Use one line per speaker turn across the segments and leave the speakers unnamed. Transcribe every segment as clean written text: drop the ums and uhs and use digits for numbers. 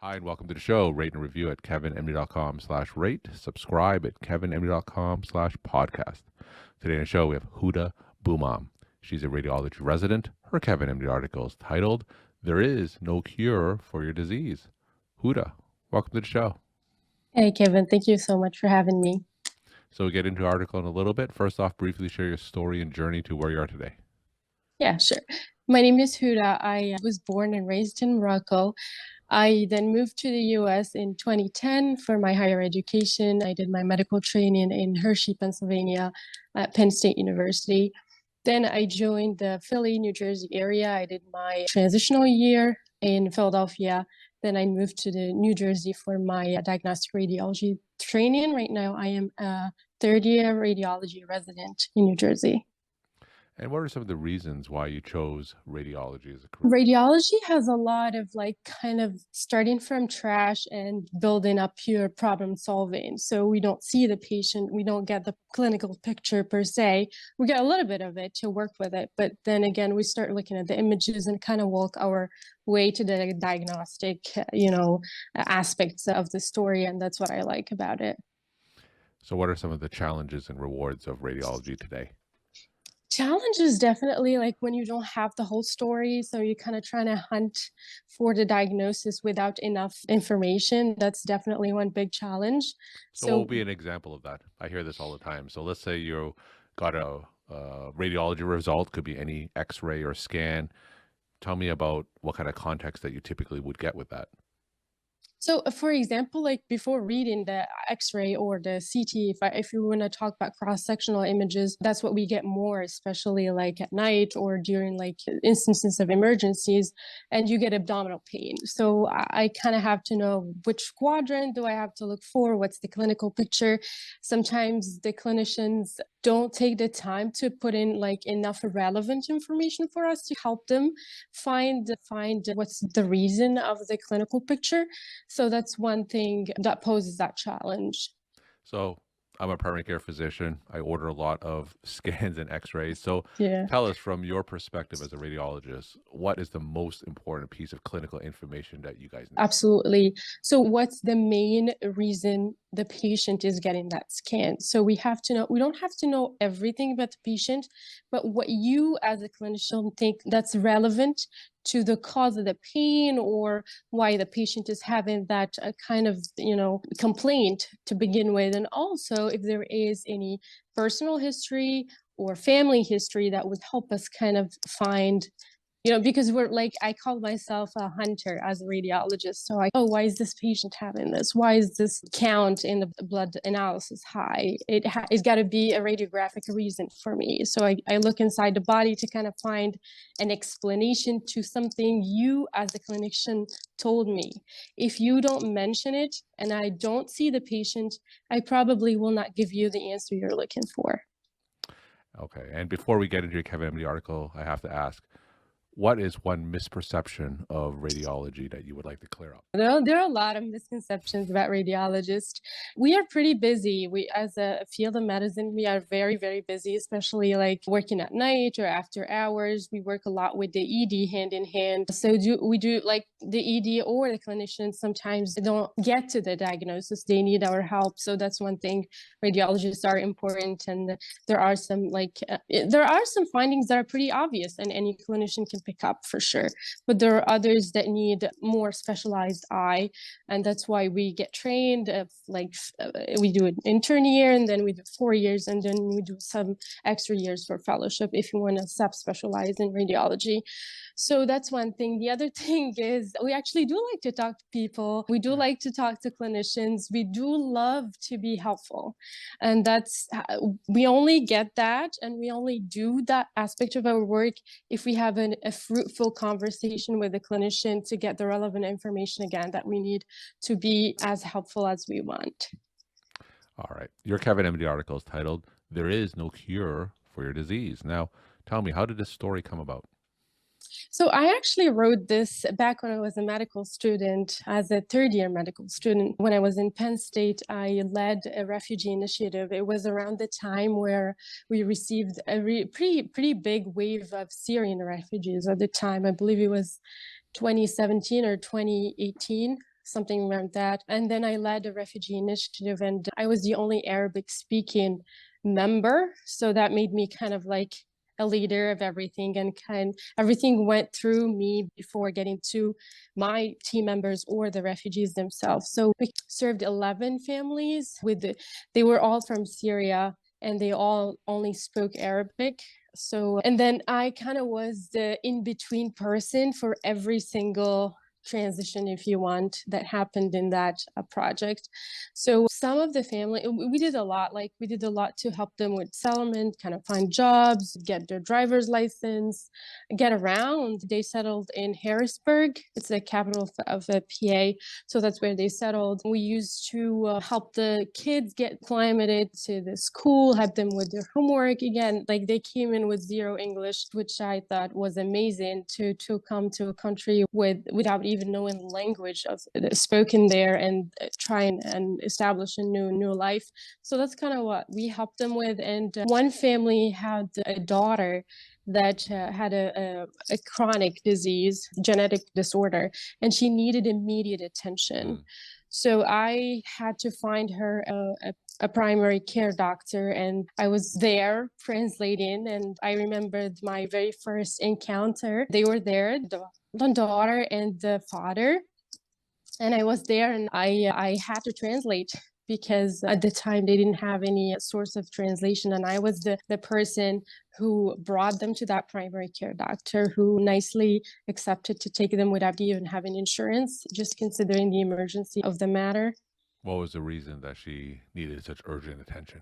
Hi, and welcome to the show. Rate and review at kevinmd.com/rate. Subscribe at kevinmd.com/podcast. Today on the show, we have Houda Bouhmam. She's a radiology resident. Her Kevin MD article is titled, "There is no cure for your disease." Houda, welcome to the show.
Hey, Kevin, thank you so much for having me.
So we get into the article in a little bit. First off, briefly share your story and journey to where you are today.
Yeah, sure. My name is Houda. I was born and raised in Morocco. I then moved to the US in 2010 for my higher education. I did my medical training in Hershey, Pennsylvania at Penn State University. Then I joined the Philly, New Jersey area. I did my transitional year in Philadelphia. Then I moved to the New Jersey for my diagnostic radiology training. Right now, I am a third year radiology resident in New Jersey.
And what are some of the reasons why you chose radiology as a career?
Radiology has a lot of like kind of starting from trash and building up pure problem solving. So we don't see the patient, we don't get the clinical picture per se. We get a little bit of it to work with it, but then again, we start looking at the images and kind of walk our way to the diagnostic, aspects of the story, and that's what I like about it.
So, what are some of the challenges and rewards of radiology today?
Challenge is definitely like when you don't have the whole story, so you're kind of trying to hunt for the diagnosis without enough information. That's definitely one big challenge.
So, what will
So
be an example of that? I hear this all the time. So, let's say you got a radiology result, could be any X-ray or scan. Tell me about what kind of context that you typically would get with that.
For example, like before reading the X-ray or the CT, if you want to talk about cross-sectional images, that's what we get more, especially like at night or during like instances of emergencies, and you get abdominal pain. So I kind of have to know which quadrant do I have to look for, what's the clinical picture. Sometimes the clinicians don't take the time to put in like enough relevant information for us to help them find what's the reason of the clinical picture. So that's one thing that poses that challenge.
So, I'm a primary care physician. I order a lot of scans and X-rays. So,
Yeah.
tell us from your perspective as a radiologist, what is the most important piece of clinical information that you guys need?
Absolutely. So, what's the main reason the patient is getting that scan? So, we have to know, we don't have to know everything about the patient, but what you as a clinician think that's relevant to the cause of the pain or why the patient is having that kind of, complaint to begin with. And also, if there is any personal history or family history that would help us kind of find because we're like, I call myself a hunter as a radiologist. So why is this patient having this? Why is this count in the blood analysis high? It's got to be a radiographic reason for me. So I look inside the body to kind of find an explanation to something you as a clinician told me. If you don't mention it and I don't see the patient, I probably will not give you the answer you're looking for.
Okay. And before we get into your Kevin MD article, I have to ask, what is one misperception of radiology that you would like to clear up?
There are a lot of misconceptions about radiologists. We are pretty busy. We, as a field of medicine, we are very, very busy, especially like working at night or after hours. We work a lot with the ED hand in hand. So we do like the ED or the clinicians sometimes don't get to the diagnosis. They need our help. So that's one thing. Radiologists are important, and there are there are some findings that are pretty obvious, and any clinician can pick up for sure, but there are others that need more specialized eye, and that's why we get trained we do an intern year, and then we do 4 years, and then we do some extra years for fellowship if you want to sub-specialize in radiology. So that's one thing. The other thing is we actually do like to talk to people. We do like to talk to clinicians. We do love to be helpful. And we only get that and we only do that aspect of our work if we have a fruitful conversation with a clinician to get the relevant information again that we need to be as helpful as we want.
All right. Your Kevin MD article is titled, "There is no cure for your disease." Now, tell me, how did this story come about?
So I actually wrote this back when I was a medical student, as a third year medical student. When I was in Penn State, I led a refugee initiative. It was around the time where we received a pretty big wave of Syrian refugees at the time. I believe it was 2017 or 2018. something around that. And then I led a refugee initiative, and I was the only Arabic speaking member. So that made me kind of like a leader of everything, and everything went through me before getting to my team members or the refugees themselves. So we served 11 families they were all from Syria, and they all only spoke Arabic. So, and then I kind of was the in between person for every single transition, if you want, that happened in that project. So some of the family, we did a lot. Like we did a lot to help them with settlement, kind of find jobs, get their driver's license, get around. They settled in Harrisburg. It's the capital of PA. So that's where they settled. We used to help the kids get acclimated to the school, help them with their homework. Again, like they came in with zero English, which I thought was amazing to come to a country without even knowing the language of spoken there, and try and establish a new life. So that's kind of what we helped them with. And one family had a daughter that had a chronic disease, genetic disorder, and she needed immediate attention. So I had to find her a primary care doctor, and I was there translating. And I remembered my very first encounter. They were there, the daughter and the father, and I was there, and I had to translate because at the time they didn't have any source of translation, and I was the person who brought them to that primary care doctor, who nicely accepted to take them without even having insurance, just considering the emergency of the matter.
What was the reason that she needed such urgent attention?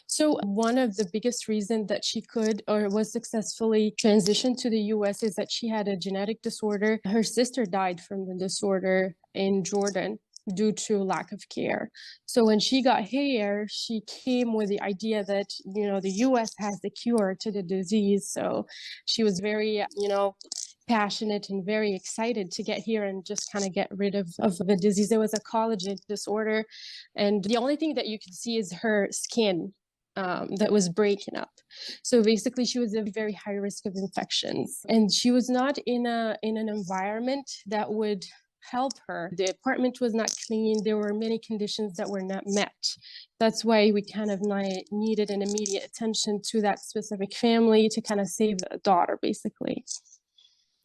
So one of the biggest reasons that she could or was successfully transitioned to the US is that she had a genetic disorder. Her sister died from the disorder in Jordan due to lack of care. So when she got here, she came with the idea that, the US has the cure to the disease. So she was very, passionate and very excited to get here and just kind of get rid of the disease. It was a collagen disorder. And the only thing that you could see is her skin that was breaking up. So basically, she was at very high risk of infections, and she was not in an environment that would help her. The apartment was not clean. There were many conditions that were not met. That's why we kind of needed an immediate attention to that specific family to kind of save a daughter, basically.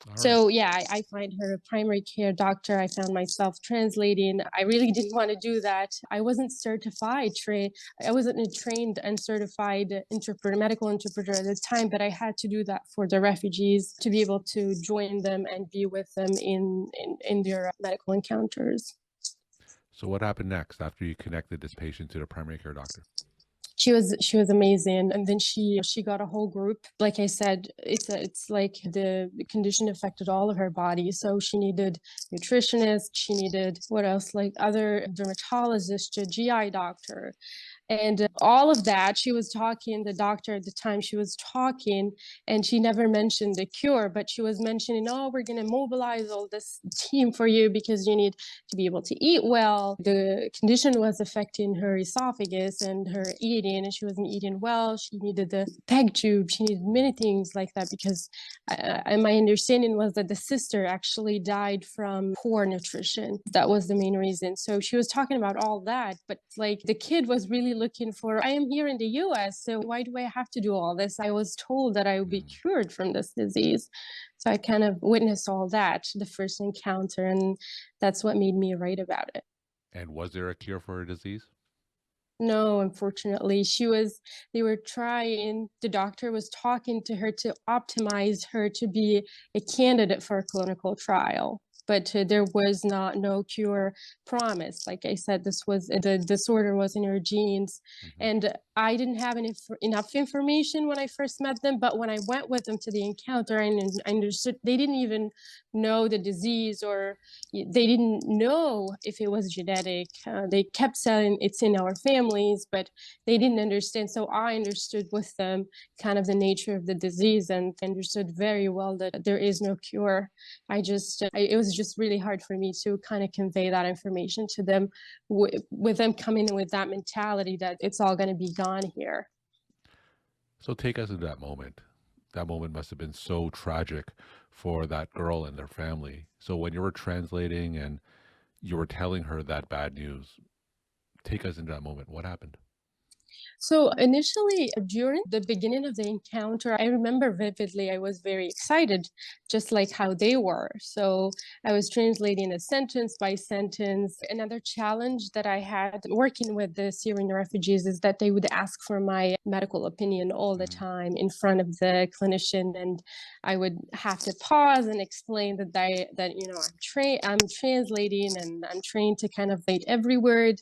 All right.
So yeah, I find her a primary care doctor. I found myself translating. I really didn't want to do that. I wasn't I wasn't a trained and certified interpreter, medical interpreter at the time, but I had to do that for the refugees to be able to join them and be with them in their medical encounters.
So what happened next after you connected this patient to the primary care doctor?
She was amazing, and then she got a whole group. Like I said, it's like the condition affected all of her body, so she needed nutritionists, she needed what else, like other dermatologists, a GI doctor, and all of that. She was talking, the doctor at the time, she was talking, and she never mentioned the cure, but she was mentioning, oh, we're going to mobilize all this team for you because you need to be able to eat well. The condition was affecting her esophagus and her eating, and she wasn't eating well. She needed the peg tube. She needed many things like that because my understanding was that the sister actually died from poor nutrition. That was the main reason. So she was talking about all that, but like the kid was really looking for, I am here in the US, so why do I have to do all this? I was told that I would be cured from this disease. So I kind of witnessed all that, the first encounter, and that's what made me write about it.
And was there a cure for her disease?
No, unfortunately, they were trying, the doctor was talking to her to optimize her to be a candidate for a clinical trial. But there was no cure promised. Like I said, the disorder was in her genes. And I didn't have enough information when I first met them. But when I went with them to the encounter, I understood they didn't even know the disease, or they didn't know if it was genetic. They kept saying it's in our families, but they didn't understand. So I understood with them kind of the nature of the disease, and understood very well that there is no cure. It was just really hard for me to kind of convey that information to them, with them coming in with that mentality that it's all going to be gone here.
So take us into that moment. That moment must have been so tragic for that girl and their family. So when you were translating and you were telling her that bad news. Take us into that moment. What happened?
So initially, during the beginning of the encounter, I remember vividly I was very excited, just like how they were. So I was translating a sentence by sentence. Another challenge that I had working with the Syrian refugees is that they would ask for my medical opinion all the
Mm.
time in front of the clinician, and I would have to pause and explain I'm translating and I'm trained to kind of write every word,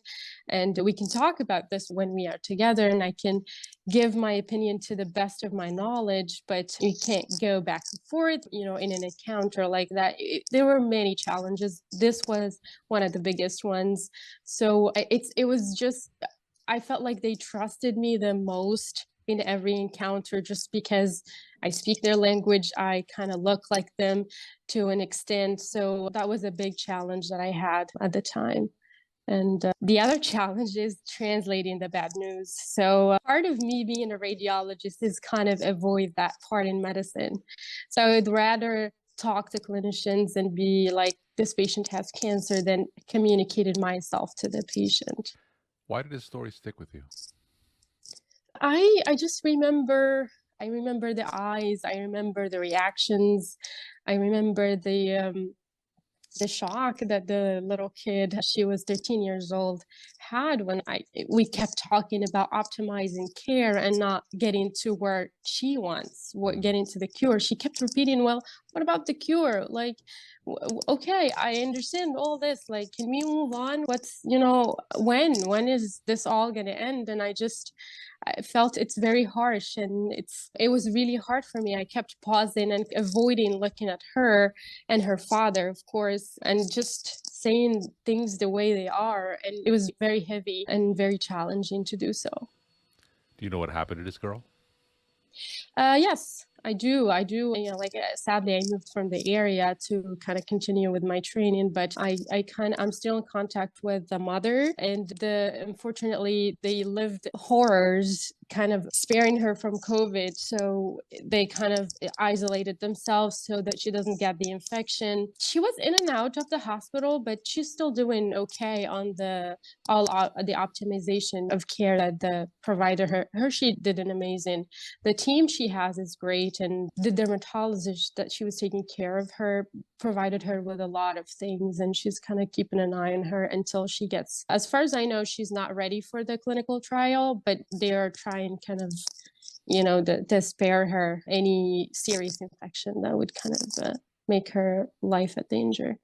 and we can talk about this when we are together, and I can give my opinion to the best of my knowledge, but we can't go back and forth, in an encounter like that. There were many challenges. This was one of the biggest ones. So it was just, I felt like they trusted me the most in every encounter just because I speak their language. I kind of look like them to an extent. So that was a big challenge that I had at the time. And the other challenge is translating the bad news. So part of me being a radiologist is kind of avoid that part in medicine. So I'd rather talk to clinicians and be like, this patient has cancer, than communicated myself to the patient.
Why did this story stick with you?
I just remember, I remember the eyes, I remember the reactions, I remember the shock that the little kid, she was 13 years old, had when we kept talking about optimizing care and not getting to where she wants, getting to the cure. She kept repeating, well, what about the cure? Like, okay, I understand all this, like, can we move on? What's, when is this all going to end? And I felt it's very harsh, and it was really hard for me. I kept pausing and avoiding looking at her and her father, of course, and just saying things the way they are. And it was very heavy and very challenging to do so.
Do you know what happened to this girl?
Yes, I do. I do. Sadly, I moved from the area to kind of continue with my training, but I'm still in contact with the mother, and unfortunately, they lived horrors, kind of sparing her from COVID. So they kind of isolated themselves so that she doesn't get the infection. She was in and out of the hospital, but she's still doing okay on the optimization of care that the provider her. She did an amazing. The team she has is great, and the dermatologist that she was taking care of her provided her with a lot of things, and she's kind of keeping an eye on her until she gets, as far as I know, she's not ready for the clinical trial, but they are trying kind of, to spare her any serious infection that would kind of make her life a danger.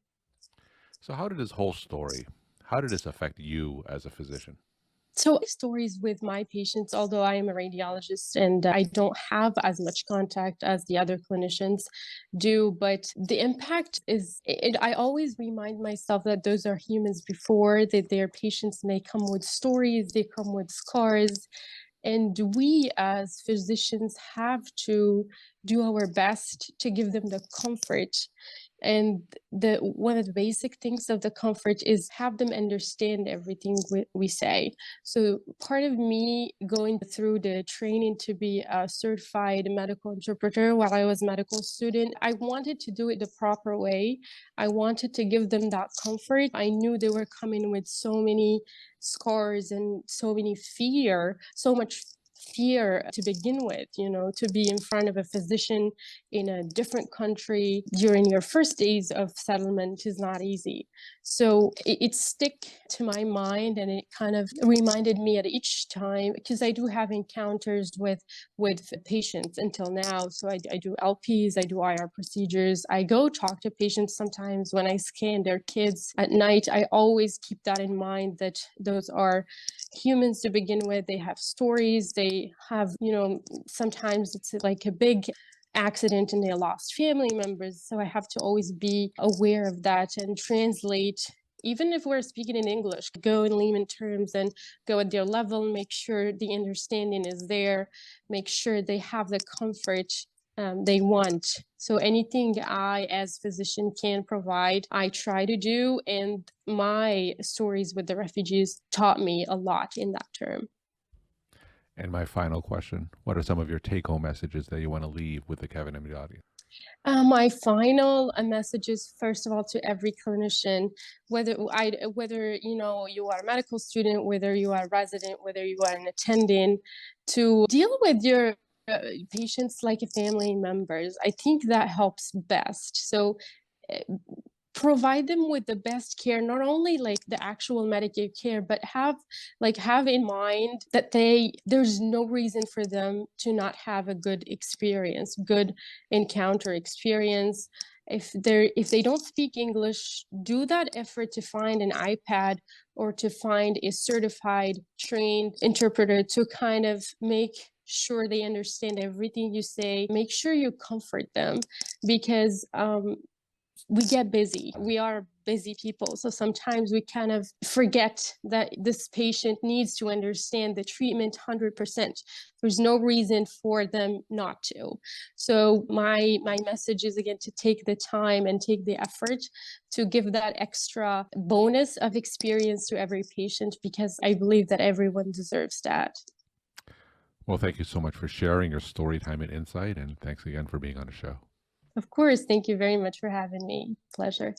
So how did this whole story, how did this affect you as a physician?
So stories with my patients, although I am a radiologist and I don't have as much contact as the other clinicians do, but the impact I always remind myself that those are humans before, that their patients may come with stories, they come with scars, and we as physicians have to do our best to give them the comfort. And the one of the basic things of the comfort is have them understand everything we say. So part of me going through the training to be a certified medical interpreter while I was a medical student, I wanted to do it the proper way. I wanted to give them that comfort. I knew they were coming with so many scars and so much fear to begin with, to be in front of a physician in a different country during your first days of settlement is not easy. So it stick to my mind, and it kind of reminded me at each time, because I do have encounters with patients until now. So I do LPs, I do IR procedures, I go talk to patients sometimes when I scan their kids at night. I always keep that in mind, that those are humans to begin with. They have stories, they have, sometimes it's like a big accident and they lost family members. So I have to always be aware of that and translate. Even if we're speaking in English, go in layman terms and go at their level, make sure the understanding is there, make sure they have the comfort they want. So anything I, as physician, can provide, I try to do. And my stories with the refugees taught me a lot in that term.
And my final question, what are some of your take-home messages that you want to leave with the Kevin Emily audience?
My final message is, first of all, to every clinician, whether you are a medical student, whether you are a resident, whether you are an attending, to deal with your patients like a family members. I think that helps best. So uh, provide them with the best care, not only like the actual medical care, but have in mind that there's no reason for them to not have a good experience, good encounter experience. If they don't speak English, do that effort to find an iPad or to find a certified trained interpreter to kind of make sure they understand everything you say. Make sure you comfort them, because we get busy. We are busy people. So sometimes we kind of forget that this patient needs to understand the treatment 100%. There's no reason for them not to. So my message is, again, to take the time and take the effort to give that extra bonus of experience to every patient, because I believe that everyone deserves that.
Well, thank you so much for sharing your story time and insight, and thanks again for being on the show.
Of course, thank you very much for having me. Pleasure.